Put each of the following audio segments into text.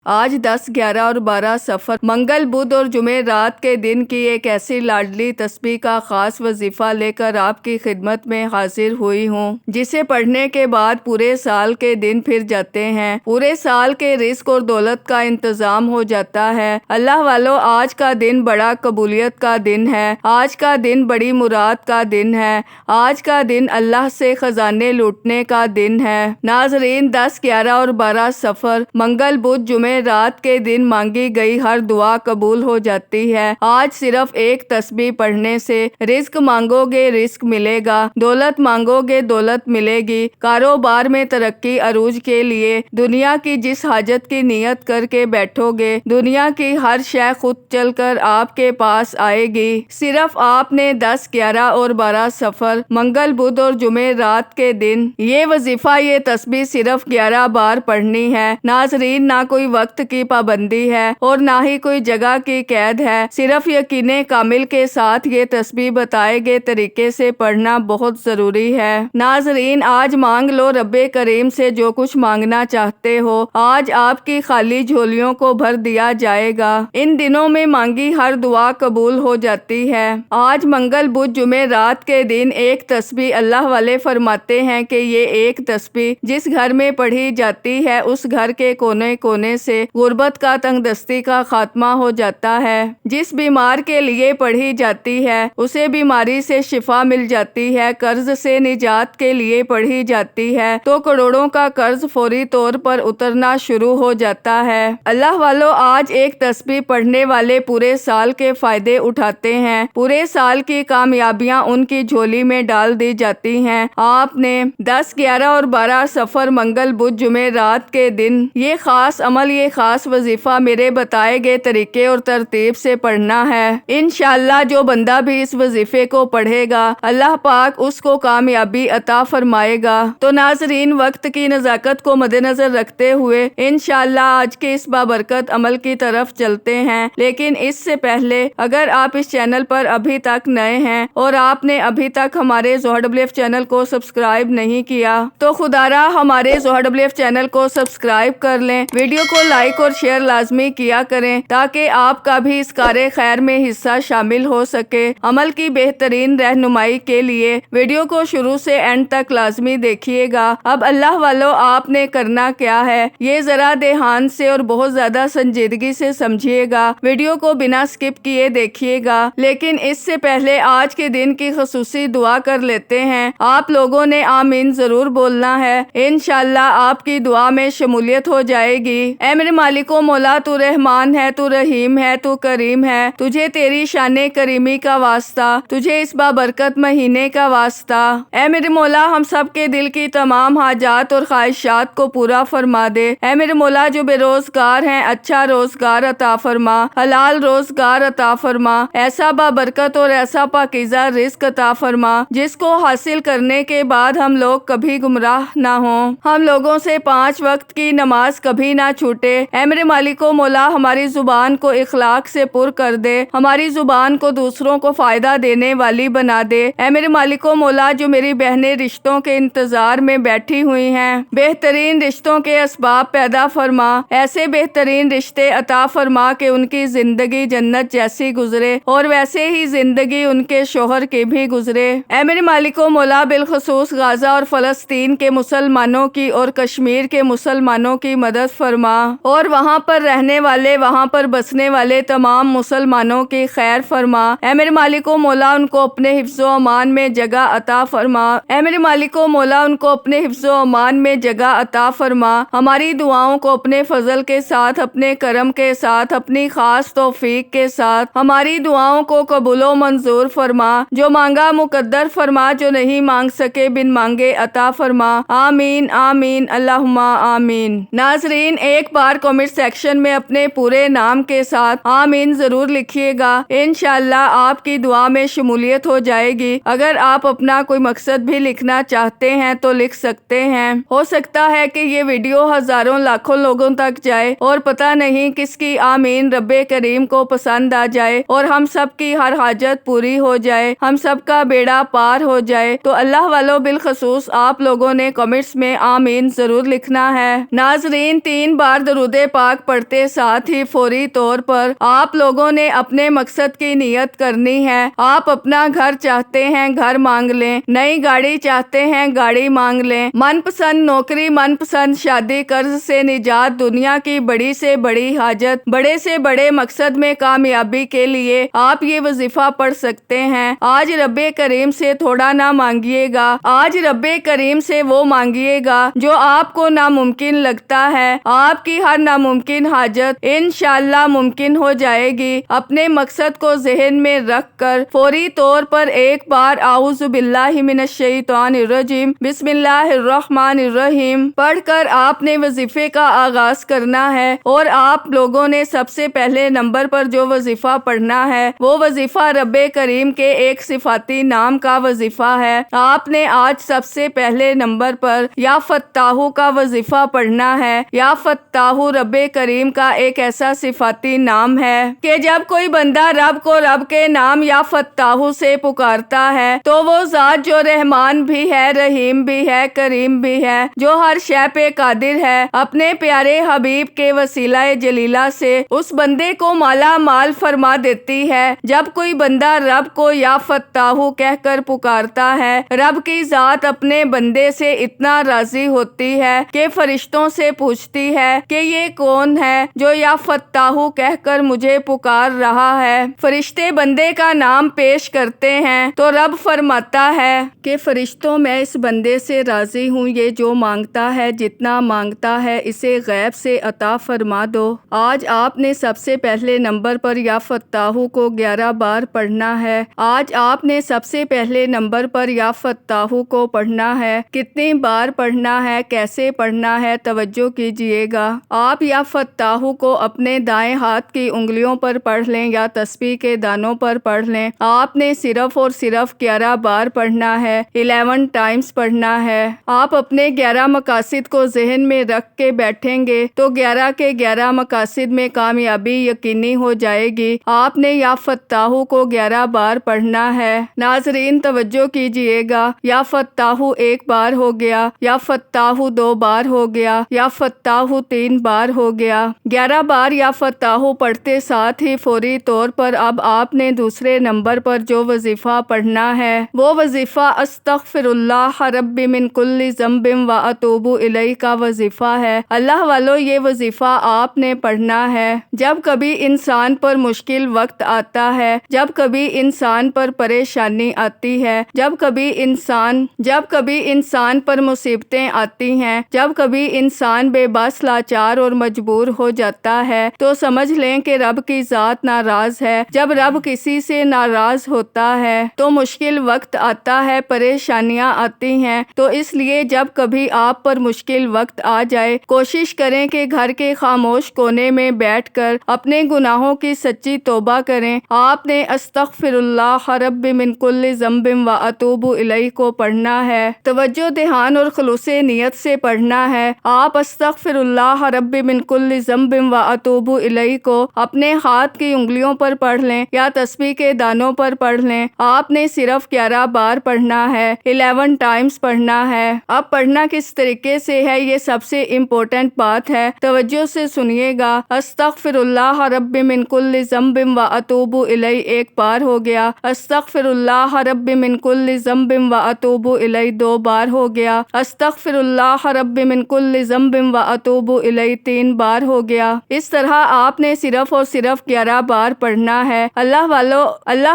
آج 10، 11 اور 12 صفر منگل، بدھ اور جمعرات کے دن کی ایک ایسی لاڈلی تسبیح کا خاص وظیفہ لے کر آپ کی خدمت میں حاضر ہوئی ہوں، جسے پڑھنے کے بعد پورے سال کے دن پھر جاتے ہیں، پورے سال کے رزق اور دولت کا انتظام ہو جاتا ہے۔ اللہ والو، آج کا دن بڑا قبولیت کا دن ہے، آج کا دن بڑی مراد کا دن ہے، آج کا دن اللہ سے خزانے لوٹنے کا دن ہے۔ ناظرین، 10، 11 اور 12 صفر منگل، بدھ، جمعرات کے دن مانگی گئی ہر دعا قبول ہو جاتی ہے۔ آج صرف ایک تسبیح پڑھنے سے رزق مانگو گے رزق ملے گا، دولت مانگو گے دولت ملے گی، کاروبار میں ترقی عروج کے لیے دنیا کی جس حاجت کی نیت کر کے بیٹھو گے، دنیا کی ہر شے خود چل کر آپ کے پاس آئے گی۔ صرف آپ نے 10، 11 اور 12 صفر منگل، بدھ اور جمعرات کے دن یہ وظیفہ، یہ تسبیح صرف 11 بار پڑھنی ہے۔ ناظرین، نہ کوئی وقت کی پابندی ہے اور نہ ہی کوئی جگہ کی قید ہے، صرف یقین کامل کے ساتھ یہ تسبیح بتائے گئے طریقے سے پڑھنا بہت ضروری ہے۔ ناظرین، آج مانگ لو رب کریم سے جو کچھ مانگنا چاہتے ہو، آج آپ کی خالی جھولیوں کو بھر دیا جائے گا۔ ان دنوں میں مانگی ہر دعا قبول ہو جاتی ہے۔ آج منگل، بدھ، جمعرات کے دن ایک تسبیح، اللہ والے فرماتے ہیں کہ یہ ایک تسبیح جس گھر میں پڑھی جاتی ہے، اس گھر کے کونے کونے سے غربت کا، تنگ دستی کا خاتمہ ہو جاتا ہے۔ جس بیمار کے لیے پڑھی جاتی ہے اسے بیماری سے شفا مل جاتی ہے، قرض سے نجات کے لیے پڑھی جاتی ہے تو کروڑوں کا قرض فوری طور پر اترنا شروع ہو جاتا ہے۔ اللہ والو، آج ایک تسبیح پڑھنے والے پورے سال کے فائدے اٹھاتے ہیں، پورے سال کی کامیابیاں ان کی جھولی میں ڈال دی جاتی ہیں۔ آپ نے 10، 11 اور 12 صفر منگل، بدھ، جمعرات کے دن یہ خاص عمل، یہ خاص وظیفہ میرے بتائے گئے طریقے اور ترتیب سے پڑھنا ہے۔ انشاءاللہ جو بندہ بھی اس وظیفے کو پڑھے گا، اللہ پاک اس کو کامیابی عطا فرمائے گا۔ تو ناظرین، وقت کی نزاکت کو مد نظر رکھتے ہوئے انشاءاللہ آج کے اس بابرکت عمل کی طرف چلتے ہیں، لیکن اس سے پہلے اگر آپ اس چینل پر ابھی تک نئے ہیں اور آپ نے ابھی تک ہمارے ZoHerWF چینل کو سبسکرائب نہیں کیا تو خدا را ہمارے ZoHerWF چینل کو سبسکرائب کر لیں، ویڈیو کو لائک اور شیئر لازمی کیا کریں تاکہ آپ کا بھی اس کار خیر میں حصہ شامل ہو سکے۔ عمل کی بہترین رہنمائی کے لیے ویڈیو کو شروع سے اینڈ تک لازمی دیکھیے گا۔ اب اللہ والو، آپ نے کرنا کیا ہے، یہ ذرا دھیان سے اور بہت زیادہ سنجیدگی سے سمجھیے گا، ویڈیو کو بنا سکپ کیے دیکھیے گا۔ لیکن اس سے پہلے آج کے دن کی خصوصی دعا کر لیتے ہیں۔ آپ لوگوں نے آمین ضرور بولنا ہے، انشاءاللہ آپ کی دعا میں شمولیت ہو جائے گی۔ اے میرے مالک و مولا، تو رحمان ہے، تو رحیم ہے، تو کریم ہے، تجھے تیری شان کریمی کا واسطہ، تجھے اس بابرکت مہینے کا واسطہ۔ اے میرے مولا، ہم سب کے دل کی تمام حاجات اور خواہشات کو پورا فرما دے۔ اے میرے مولا، جو بے روزگار ہیں اچھا روزگار عطا فرما، حلال روزگار عطا فرما، ایسا بابرکت اور ایسا پاکیزہ رزق عطا فرما جس کو حاصل کرنے کے بعد ہم لوگ کبھی گمراہ نہ ہوں، ہم لوگوں سے 5 وقت کی نماز کبھی نہ چھوٹے۔ اے میرے مالک و مولا، ہماری زبان کو اخلاق سے پر کر دے، ہماری زبان کو دوسروں کو فائدہ دینے والی بنا دے۔ اے میرے مالک و مولا، جو میری بہنیں رشتوں کے انتظار میں بیٹھی ہوئی ہیں، بہترین رشتوں کے اسباب پیدا فرما، ایسے بہترین رشتے عطا فرما کہ ان کی زندگی جنت جیسی گزرے اور ویسے ہی زندگی ان کے شوہر کی بھی گزرے۔ اے میرے مالک و مولا، بالخصوص غزہ اور فلسطین کے مسلمانوں کی اور کشمیر کے مسلمانوں کی مدد فرما اور وہاں پر رہنے والے، وہاں پر بسنے والے تمام مسلمانوں کی خیر فرما۔ اے میرے مالک و مولا، ان کو اپنے حفظ و امان میں جگہ عطا فرما۔ اے میرے مالک و مولا، ان کو اپنے حفظ و امان میں جگہ عطا فرما۔ ہماری دعاؤں کو اپنے فضل کے ساتھ، اپنے کرم کے ساتھ، اپنی خاص توفیق کے ساتھ ہماری دعاؤں کو قبول و منظور فرما، جو مانگا مقدر فرما، جو نہیں مانگ سکے بن مانگے عطا فرما۔ آمین آمین اللہم آمین۔ ناظرین، ایک بار کمنٹ سیکشن میں اپنے پورے نام کے ساتھ آمین ضرور لکھیے گا، انشاءاللہ آپ کی دعا میں شمولیت ہو جائے گی۔ اگر آپ اپنا کوئی مقصد بھی لکھنا چاہتے ہیں تو لکھ سکتے ہیں، ہو سکتا ہے کہ یہ ویڈیو ہزاروں لاکھوں لوگوں تک جائے اور پتہ نہیں کس کی آمین رب کریم کو پسند آ جائے اور ہم سب کی ہر حاجت پوری ہو جائے، ہم سب کا بیڑا پار ہو جائے۔ تو اللہ والو، بالخصوص آپ لوگوں نے کمنٹس میں آمین ضرور لکھنا ہے۔ ناظرین، 3 بار درود پاک پڑھتے ساتھ ہی فوری طور پر آپ لوگوں نے اپنے مقصد کی نیت کرنی ہے۔ آپ اپنا گھر چاہتے ہیں، گھر مانگ لیں۔ نئی گاڑی چاہتے ہیں، گاڑی مانگ لیں۔ من پسند نوکری، من پسند شادی، قرض سے نجات، دنیا کی بڑی سے بڑی حاجت، بڑے سے بڑے مقصد میں کامیابی کے لیے آپ یہ وظیفہ پڑھ سکتے ہیں۔ آج رب کریم سے تھوڑا نہ مانگیے گا، آج رب کریم سے وہ مانگیے گا جو آپ کو ناممکن لگتا ہے۔ آپ کی ہر ناممکن حاجت انشاءاللہ ممکن ہو جائے گی۔ اپنے مقصد کو ذہن میں رکھ کر فوری طور پر ایک بار اعوذ باللہ من الشیطان الرجیم بسم اللہ الرحمن الرحیم پڑھ کر آپ نے وظیفے کا آغاز کرنا ہے۔ اور آپ لوگوں نے سب سے پہلے نمبر پر جو وظیفہ پڑھنا ہے وہ وظیفہ رب کریم کے ایک صفاتی نام کا وظیفہ ہے۔ آپ نے آج سب سے پہلے نمبر پر یا فتاح کا وظیفہ پڑھنا ہے۔ یا فتاح رب کریم کا ایک ایسا صفاتی نام ہے کہ جب کوئی بندہ رب کو رب کے نام یا فتاح سے پکارتا ہے تو وہ ذات جو رحمان بھی ہے، رحیم بھی ہے، کریم بھی ہے، جو ہر شے پہ قادر ہے، اپنے پیارے حبیب کے وسیلہ جلیلہ سے اس بندے کو مالا مال فرما دیتی ہے۔ جب کوئی بندہ رب کو یا فتاح کہہ کر پکارتا ہے، رب کی ذات اپنے بندے سے اتنا راضی ہوتی ہے کہ فرشتوں سے پوچھتی ہے کہ یہ کون ہے جو یا فتاح کہہ کر مجھے پکار رہا ہے۔ فرشتے بندے کا نام پیش کرتے ہیں تو رب فرماتا ہے کہ فرشتوں میں اس بندے سے راضی ہوں، یہ جو مانگتا ہے، جتنا مانگتا ہے اسے غیب سے عطا فرما دو۔ آج آپ نے سب سے پہلے نمبر پر یا فتاح کو 11 بار پڑھنا ہے۔ آج آپ نے سب سے پہلے نمبر پر یا فتاح کو پڑھنا ہے۔ کتنی بار پڑھنا ہے، کیسے پڑھنا ہے، توجہ کیجئے گا۔ آپ یا فتاح کو اپنے دائیں ہاتھ کی انگلیوں پر پڑھ لیں یا تسبیح کے دانوں پر پڑھ لیں۔ آپ نے صرف اور صرف 11 بار پڑھنا ہے، 11 ٹائمز پڑھنا ہے۔ آپ اپنے 11 مقاصد کو ذہن میں رکھ کے بیٹھیں گے تو 11 کے 11 مقاصد میں کامیابی یقینی ہو جائے گی۔ آپ نے یا فتاح کو 11 بار پڑھنا ہے۔ ناظرین توجہ کیجئے گا، یا فتاح 1 بار ہو گیا، یا فتاح 2 بار ہو گیا، یا فتاح 3 بار ہو گیا۔ 11 بار یا فتاح پڑھتے ساتھ ہی فوری طور پر اب آپ نے دوسرے نمبر پر جو وظیفہ پڑھنا ہے وہ وظیفہ استغفر اللہ ربی من کل ذنب و اتوب الیہ کا وظیفہ ہے۔ اللہ والو، یہ وظیفہ آپ نے پڑھنا ہے۔ جب کبھی انسان پر مشکل وقت آتا ہے، جب کبھی انسان پر پریشانی آتی ہے، جب کبھی انسان پر مصیبتیں آتی ہیں، جب کبھی انسان بے بس لاچار اور مجبور ہو جاتا ہے تو سمجھ لیں کہ رب کی ذات ناراض ہے۔ جب رب کسی سے ناراض ہوتا ہے تو مشکل وقت آتا ہے، پریشانیاں آتی ہیں۔ تو اس لیے جب کبھی آپ پر مشکل وقت آ جائے، کوشش کریں کہ گھر کے خاموش کونے میں بیٹھ کر اپنے گناہوں کی سچی توبہ کریں۔ آپ نے استغفر اللہ رب من کل ذنب و اتوب الیہ کو پڑھنا ہے۔ توجہ، دھیان اور خلوص نیت سے پڑھنا ہے۔ آپ استغفر اللہ رب من کل ذنب و اتوب الیہ کو اپنے ہاتھ کی انگلیوں پر پڑھ لیں یا تسبیح کے دانوں پر پڑھ لیں۔ آپ نے صرف 11 بار پڑھنا ہے، 11 ٹائمز پڑھنا ہے۔ اب پڑھنا کس طریقے سے ہے یہ سب سے امپورٹنٹ بات ہے، توجہ سے سنیے گا۔ استغفر اللہ رب من کل ذنب و اتوب الیہ 1 بار ہو گیا، استغفر اللہ رب من کل ذنب و اتوب الیہ 2 بار ہو گیا، استغفر اللہ رب من کل ذنب و اتوب الیہ 3 بار ہو گیا۔ اس طرح آپ نے صرف اور صرف 11 بار پڑھنا ہے۔ اللہ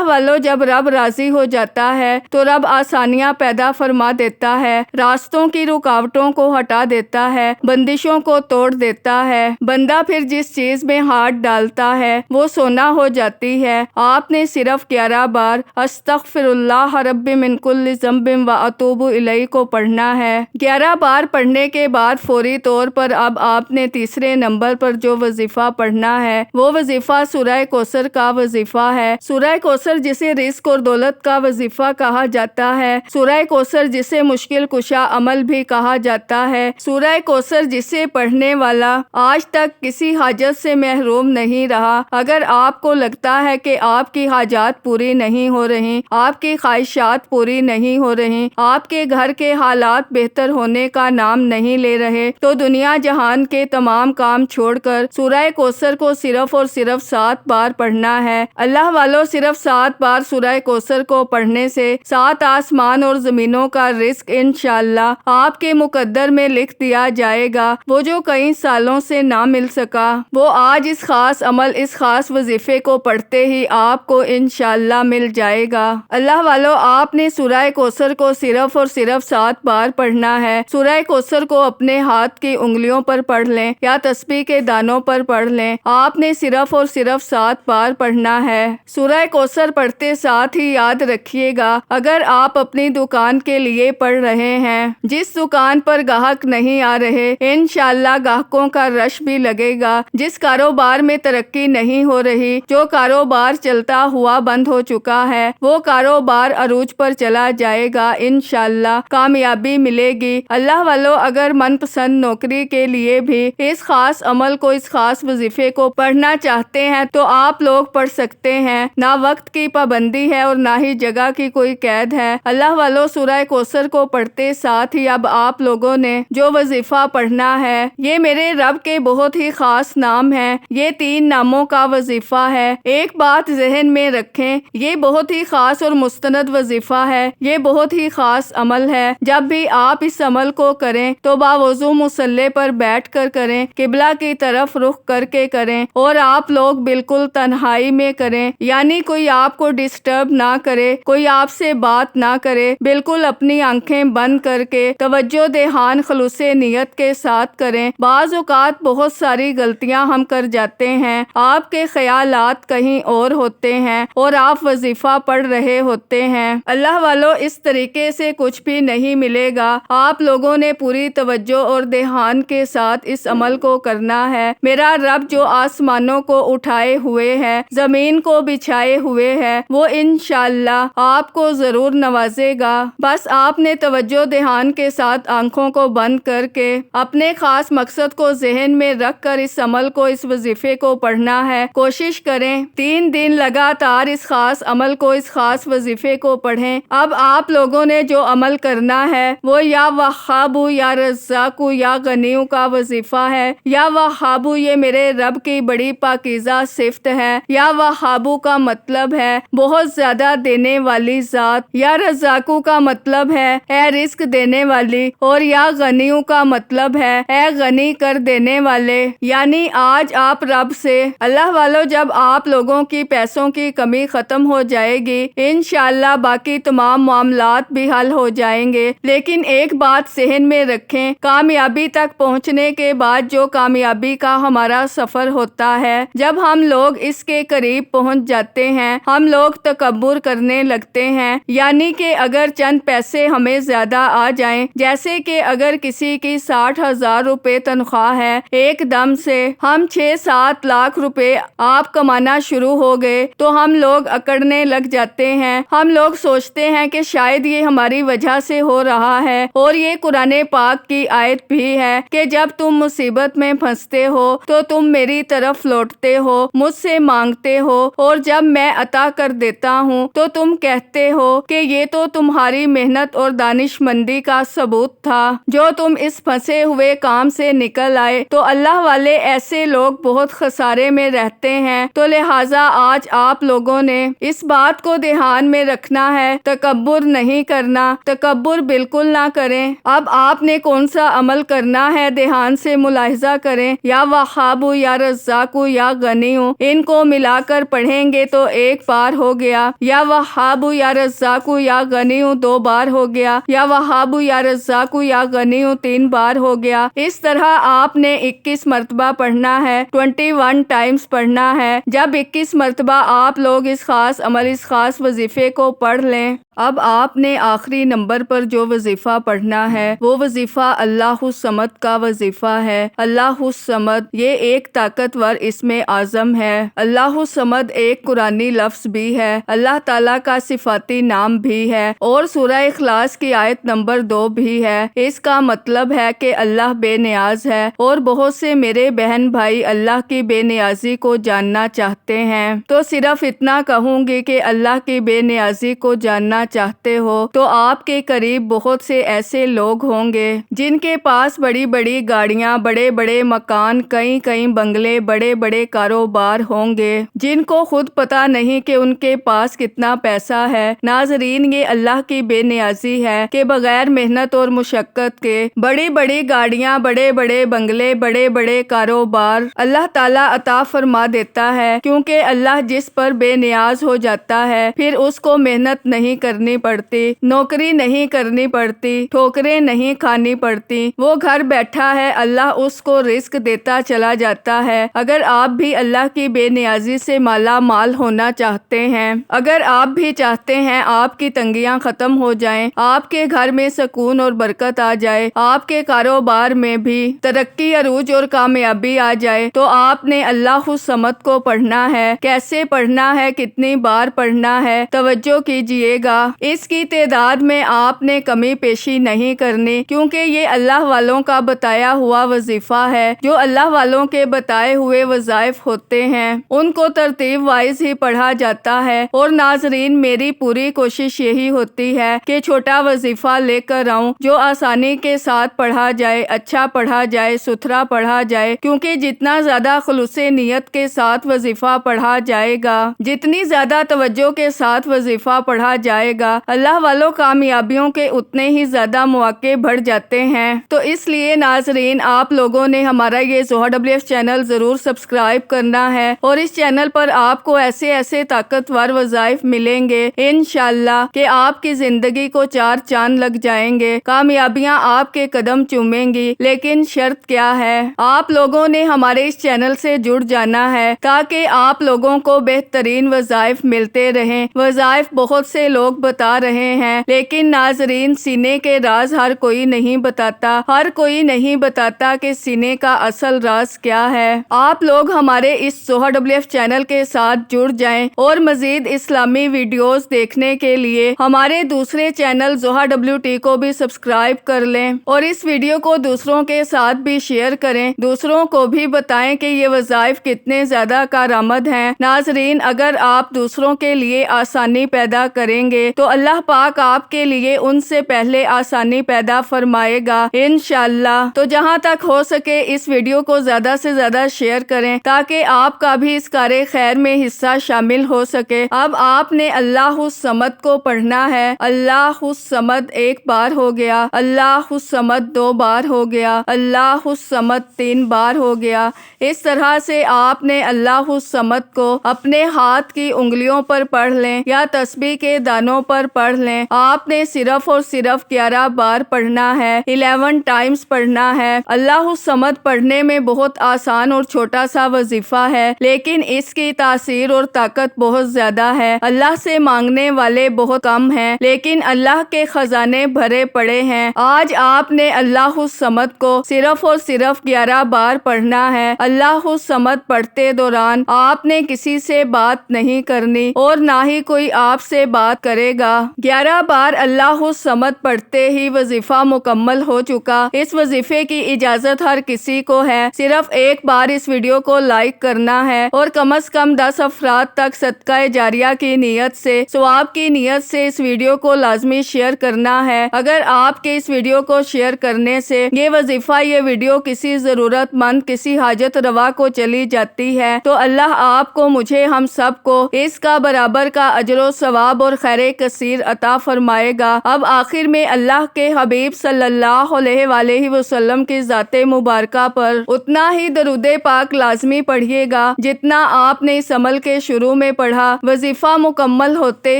والو، جب رب راضی ہو جاتا ہے تو رب آسانیاں پیدا فرما دیتا ہے، راستوں کی رکاوٹوں کو ہٹا دیتا ہے، بندشوں کو توڑ دیتا ہے۔ بندہ پھر جس چیز میں ہاتھ ڈالتا ہے وہ سونا ہو جاتی ہے۔ آپ نے صرف 11 بار استغفر اللہ رب من کل ذنب و اتوب الیہ کو پڑھنا ہے۔ 11 بار پڑھنے کے بعد فوری طور پر اب آپ نے تیسرے نمبر پر جو وظیفہ پڑھنا ہے وہ وظیفہ سورہ کوثر کا وظیفہ ہے۔ سورہ کوثر جسے رزق اور دولت کا وظیفہ کہا جاتا ہے، سورہ کوثر جسے مشکل کشا عمل بھی کہا جاتا ہے، سورہ کوثر جسے پڑھنے والا آج تک کسی حاجت سے محروم نہیں رہا۔ اگر آپ کو لگتا ہے کہ آپ کی حاجات پوری نہیں ہو رہی، آپ کی خواہشات پوری نہیں ہو رہی، آپ کے گھر کے حالات بہتر ہونے کا نام نہیں لے رہے، تو دنیا جہان کے تمام کام چھوڑ کر سورہ کوثر کو صرف اور صرف 7 بار پڑھنا ہے۔ اللہ والو، صرف 7 بار سورہ کوثر کو پڑھنے سے 7 آسمان اور زمینوں کا رزق انشاءاللہ آپ کے مقدر میں لکھ دیا جائے گا۔ وہ جو کئی سالوں سے نہ مل سکا، وہ آج اس خاص عمل، اس خاص وظیفے کو پڑھتے ہی آپ کو انشاءاللہ مل جائے گا۔ اللہ والو، آپ نے سورہ کوثر کو صرف اور صرف 7 بار پڑھنا ہے۔ سورہ کوثر کو اپنے ہاتھ کی انگلیوں پر پڑھ لیں یا تسبیح کے دانوں پر پڑھ لیں، آپ نے صرف اور صرف 7 بار پڑھنا ہے۔ سورہ کوثر پڑھتے ساتھ ہی یاد رکھیے گا، اگر آپ اپنی دکان کے لیے پڑھ رہے ہیں، جس دکان پر گاہک نہیں آ رہے، انشاءاللہ گاہکوں کا رش بھی لگے گا۔ جس کاروبار میں ترقی نہیں ہو رہی، جو کاروبار چلتا ہوا بند ہو چکا ہے، وہ کاروبار عروج پر چلا جائے گا، انشاءاللہ کامیابی ملے گی۔ اللہ والو، اگر من پسند نوکری کے لیے بھی اس خاص عمل کو، اس خاص وظیفے کو پڑھنا چاہتے ہیں تو آپ لوگ پڑھ سکتے ہیں۔ نہ وقت کی پابندی ہے اور نہ ہی جگہ کی کوئی قید ہے۔ اللہ والو، سورہ کوثر کو پڑھتے ساتھ ہی اب آپ لوگوں نے جو وظیفہ پڑھنا ہے، یہ میرے رب کے بہت ہی خاص نام ہیں۔ یہ 3 ناموں کا وظیفہ ہے۔ ایک بات ذہن میں رکھیں، یہ بہت ہی خاص اور مستند وظیفہ ہے، یہ بہت ہی خاص عمل ہے۔ جب بھی آپ اس عمل کو کریں تو باوضو مصلی پر بیٹھ کر کریں، قبلہ کی طرف رخ کر کے کریں، اور آپ لوگ بالکل تنہائی میں کریں، یعنی کوئی آپ کو ڈسٹرب نہ کرے، کوئی آپ سے بات نہ کرے، بالکل اپنی آنکھیں بند کر کے توجہ دھیان خلوص نیت کے ساتھ کریں۔ بعض اوقات بہت ساری غلطیاں ہم کر جاتے ہیں، آپ کے خیالات کہیں اور ہوتے ہیں اور آپ وظیفہ پڑھ رہے ہوتے ہیں۔ اللہ والو، اس طریقے سے کچھ بھی نہیں ملے گا۔ آپ لوگوں نے پوری توجہ اور دھیان کے ساتھ اس عمل کو کرنا ہے۔ میرا رب جو آسمانوں کو اٹھائے ہوئے ہے، زمین کو بچھائے ہوئے ہے، وہ انشاءاللہ آپ کو ضرور نوازے گا۔ بس آپ نے توجہ دھیان کے ساتھ آنکھوں کو بند کر کے اپنے خاص مقصد کو ذہن میں رکھ کر اس عمل کو، اس وظیفے کو پڑھنا ہے۔ کوشش کریں 3 دن لگاتار اس خاص عمل کو، اس خاص وظیفے کو پڑھیں۔ اب آپ لوگوں نے جو عمل کرنا ہے وہ یا وہاب یا رزاق یا غنی کا وظیفہ ہے۔ یا وہاب، یہ میرے رب کی بڑی پاکیزہ صفت ہے۔ یا وہاب کا مطلب ہے بہت زیادہ دینے والی ذات۔ یا رزاق کا مطلب ہے اے رزق دینے والی، اور یا غنی کا مطلب ہے اے غنی کر دینے والے۔ یعنی آج آپ رب سے، اللہ والو، جب آپ لوگوں کی پیسوں کی کمی ختم ہو جائے گی، انشاءاللہ باقی تمام معاملات بھی حل ہو جائیں گے۔ لیکن ایک بات ذہن میں رکھیں، کامیابی تک پہنچنے کے بعد جو کامیابی کا ہمارا سفر ہوتا ہے، جب ہم لوگ اس کے قریب پہنچ جاتے ہیں، ہم لوگ تکبر کرنے لگتے ہیں۔ یعنی کہ اگر چند پیسے ہمیں زیادہ آ جائیں، جیسے کہ اگر کسی کی 60,000 روپے تنخواہ ہے، ایک دم سے ہم 6-7 لاکھ روپے آپ کمانا شروع ہو گئے تو ہم لوگ اکڑنے لگ جاتے ہیں۔ ہم لوگ سوچتے ہیں کہ شاید یہ ہماری وجہ سے ہو رہا ہے، اور یہ قرآن پاک کی آیت بھی ہے کہ جب تم مصیبت میں پھنستے ہو تو تم میری طرف لوٹتے ہو، مجھ سے مانگتے ہو، اور جب میں عطا کر دیتا ہوں تو تم کہتے ہو کہ یہ تو تمہاری محنت اور دانش مندی کا ثبوت تھا جو تم اس پھنسے ہوئے کام سے نکل آئے۔ تو اللہ والے، ایسے لوگ بہت خسارے میں رہتے ہیں۔ تو لہٰذا آج آپ لوگوں نے اس بات کو دھیان میں رکھنا ہے، تکبر نہیں کرنا، تکبر بالکل نہ کریں۔ اب آپ نے کون سا عمل کرنا ہے دھیان سے ملاحظہ کریں۔ یا وہاب یا رزاق یا غنی، ان کو ملا کر پڑھیں گے تو 1 بار ہو گیا۔ یا وہاب یا رزاق یا غنی 2 بار ہو گیا۔ یا وہاب یا رزاق یا غنی 3 بار ہو گیا۔ اس طرح آپ نے 21 مرتبہ پڑھنا ہے، 21 ٹائمز پڑھنا ہے۔ جب 21 مرتبہ آپ لوگ اس خاص عمل، اس خاص وظیفے کو پڑھ لیں، اب آپ نے آخری نمبر پر جو وظیفہ پڑھنا ہے وہ وظیفہ اللہ الصمد کا وظیفہ ہے۔ اللہ الصمد یہ ایک طاقتور اسم اعظم ہے۔ اللہ الصمد ایک قرآنی لفظ بھی ہے، اللہ تعالیٰ کا صفاتی نام بھی ہے، اور سورہ اخلاص کی آیت نمبر 2 بھی ہے۔ اس کا مطلب ہے کہ اللہ بے نیاز ہے، اور بہت سے میرے بہن بھائی اللہ کی بے نیازی کو جاننا چاہتے ہیں۔ تو صرف اتنا کہوں گی کہ اللہ کی بے نیازی کو جاننا چاہتے ہو تو آپ کے قریب بہت سے ایسے لوگ ہوں گے جن کے پاس بڑی بڑی گاڑیاں، گاڑیاں، بڑے بڑے مکان، کئی کئی بنگلے، بڑے بڑے کاروبار ہوں گے جن کو خود پتہ نہیں کہ ان کے پاس کتنا پیسہ ہے۔ ناظرین، یہ اللہ کی بے نیازی ہے کہ بغیر محنت اور مشقت کے بڑی بڑی گاڑیاں، بڑے بڑے بنگلے، بڑے بڑے کاروبار اللہ تعالیٰ عطا فرما دیتا ہے، کیونکہ اللہ جس پر بے نیاز ہو جاتا ہے پھر اس کو محنت نہیں کرنی پڑتی، نوکری نہیں کرنی پڑتی، ٹھوکریں نہیں کھانی پڑتی، وہ گھر بیٹھا ہے، اللہ اس کو رزق دیتا چلا جاتا ہے۔ اگر آپ بھی اللہ کی بے نیازی سے مالا مال ہونا چاہتے ہیں، اگر آپ بھی چاہتے ہیں آپ کی تنگیاں ختم ہو جائیں، آپ کے گھر میں سکون اور برکت آ جائے، آپ کے کاروبار میں بھی ترقی، عروج اور کامیابی آ جائے، تو آپ نے اللہ الصمد کو پڑھنا ہے۔ کیسے پڑھنا ہے، کتنی بار پڑھنا ہے، توجہ کیجئے گا۔ اس کی تعداد میں آپ نے کمی پیشی نہیں کرنی، کیونکہ یہ اللہ والوں کا بتایا ہوا وظیفہ ہے۔ جو اللہ والوں کے بتائے ہوئے وظائف ہوتے ہیں ان کو ترتیب وائز ہی پڑھا جاتا ہے، اور ناظرین میری پوری کوشش یہی ہوتی ہے کہ چھوٹا وظیفہ لے کر آؤں جو آسانی کے ساتھ پڑھا جائے، اچھا پڑھا جائے، ستھرا پڑھا جائے، کیونکہ جتنا زیادہ خلوص نیت کے ساتھ وظیفہ پڑھا جائے گا، جتنی زیادہ توجہ کے ساتھ وظیفہ پڑھا جائے گا، اللہ والوں کامیابیوں کے اتنے ہی زیادہ مواقع بڑھ جاتے ہیں۔ تو اس لیے ناظرین آپ لوگوں نے ہمارا یہ ZohaWF چینل ضرور سبسکرائب کرنا ہے، اور اس چینل پر آپ کو ایسے ایسے طاقتور وظائف ملیں گے انشاءاللہ کہ آپ کی زندگی کو چار چاند لگ جائیں گے، کامیابیاں آپ کے قدم چومیں گی۔ لیکن شرط کیا ہے؟ آپ لوگوں نے ہمارے اس چینل سے جڑ جانا ہے تاکہ آپ لوگوں کو بہترین وظائف ملتے رہیں۔ وظائف بہت سے لوگ بتا رہے ہیں، لیکن ناظرین سینے کے راز ہر کوئی نہیں بتاتا، ہر کوئی نہیں بتاتا کہ سینے کا اصل راز کیا ہے۔ آپ لوگ ہمارے اس ZohaWF چینل کے ساتھ جڑ جائیں، اور مزید اسلامی ویڈیوز دیکھنے کے لیے ہمارے دوسرے چینل ZohaWT کو بھی سبسکرائب کر لیں، اور اس ویڈیو کو دوسروں کے ساتھ بھی شیئر کریں، دوسروں کو بھی بتائیں کہ یہ وظائف کتنے زیادہ کارآمد ہیں۔ ناظرین اگر آپ دوسروں کے لیے آسانی پیدا کریں گے تو اللہ پاک آپ کے لیے ان سے پہلے آسانی پیدا فرمائے گا انشاءاللہ۔ تو جہاں تک ہو سکے اس ویڈیو کو زیادہ سے زیادہ شیئر کریں تاکہ آپ کا بھی اس کار خیر میں حصہ شامل ہو سکے۔ اب آپ نے اللہ الصمد کو پڑھنا ہے۔ اللہ الصمد ایک بار ہو گیا، اللہ الصمد دو بار ہو گیا، اللہ الصمد تین بار ہو گیا۔ اس طرح سے آپ نے اللہ الصمد کو اپنے ہاتھ کی انگلیوں پر پڑھ لیں یا تسبیح کے دانوں پر پڑھ لیں۔ آپ نے صرف اور صرف 11 بار پڑھنا ہے، 11 ٹائمز پڑھنا ہے۔ اللہ الصمد پڑھنے میں بہت آسان اور چھوٹا سا وظیفہ ہے، لیکن اس کی تاثیر اور طاقت بہت زیادہ ہے۔ اللہ سے مانگنے والے بہت کم ہیں، لیکن اللہ کے خزانے بھرے پڑے ہیں۔ آج آپ نے اللہ الصمد کو صرف اور صرف 11 بار پڑھنا ہے۔ اللہ الصمد پڑھتے دوران آپ نے کسی سے بات نہیں کرنی اور نہ ہی کوئی آپ سے بات کرے گا۔ 11 بار اللہ الصمد پڑھتے ہی وظیفہ مکمل ہو چکا۔ اس وظیفے کی اجازت ہر کسی کو ہے، صرف ایک بار اس ویڈیو کو لائک کرنا ہے اور کم از کم 10 افراد تک صدقہ جاریہ کی نیت سے، ثواب کی نیت سے اس ویڈیو کو لازمی شیئر کرنا ہے۔ اگر آپ کے اس ویڈیو کو شیئر کرنے سے یہ وظیفہ، یہ ویڈیو کسی ضرورت مند، کسی حاجت روا کو چلی جاتی ہے تو اللہ آپ کو، مجھے، ہم سب کو اس کا برابر کا اجر و ثواب اور خیر کثیر عطا فرمائے گا۔ اب آخر میں اللہ کے حبیب صلی اللہ علیہ وآلہ وسلم کی ذات مبارکہ پر اتنا ہی درود پاک لازمی پڑھیے گا جتنا آپ نے اس عمل کے شروع میں پڑھا۔ وظیفہ مکمل ہوتے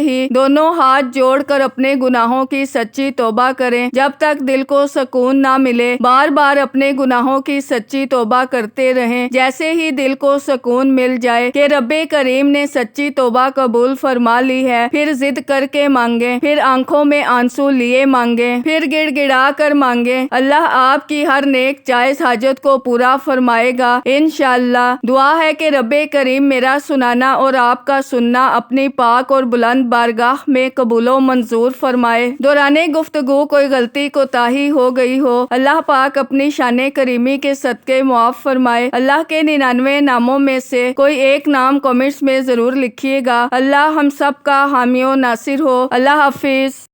ہی دونوں ہاتھ جوڑ کر اپنے گناہوں کی سچی توبہ کریں جب تک دل کو سکون نہ ملے۔ بار بار اپنے گناہوں کی سچی توبہ کرتے رہیں۔ جیسے ہی دل کو سکون مل جائے کہ رب کریم نے سچی توبہ قبول فرما لی ہے، پھر ضد کر کے مانگیں، پھر آنکھوں میں آنسو لیے مانگیں، پھر گڑ گڑا کر مانگیں۔ اللہ آپ کی ہر نیک جائز حاجت کو پورا فرمائے گا انشاءاللہ۔ دعا ہے کہ رب کریم میرا سنانا اور آپ کا سننا اپنی پاک اور بلند بارگاہ میں قبول و منظور فرمائے۔ دوران گفتگو کوئی غلطی کوتاہی ہو گئی ہو، اللہ پاک اپنی شان کریمی کے صدقے معاف فرمائے۔ اللہ کے 99 ناموں میں سے کوئی ایک نام کمنٹس میں ضرور لکھیے گا۔ اللہ ہم سب کا حامی و ناصر ہو۔ اللہ حافظ۔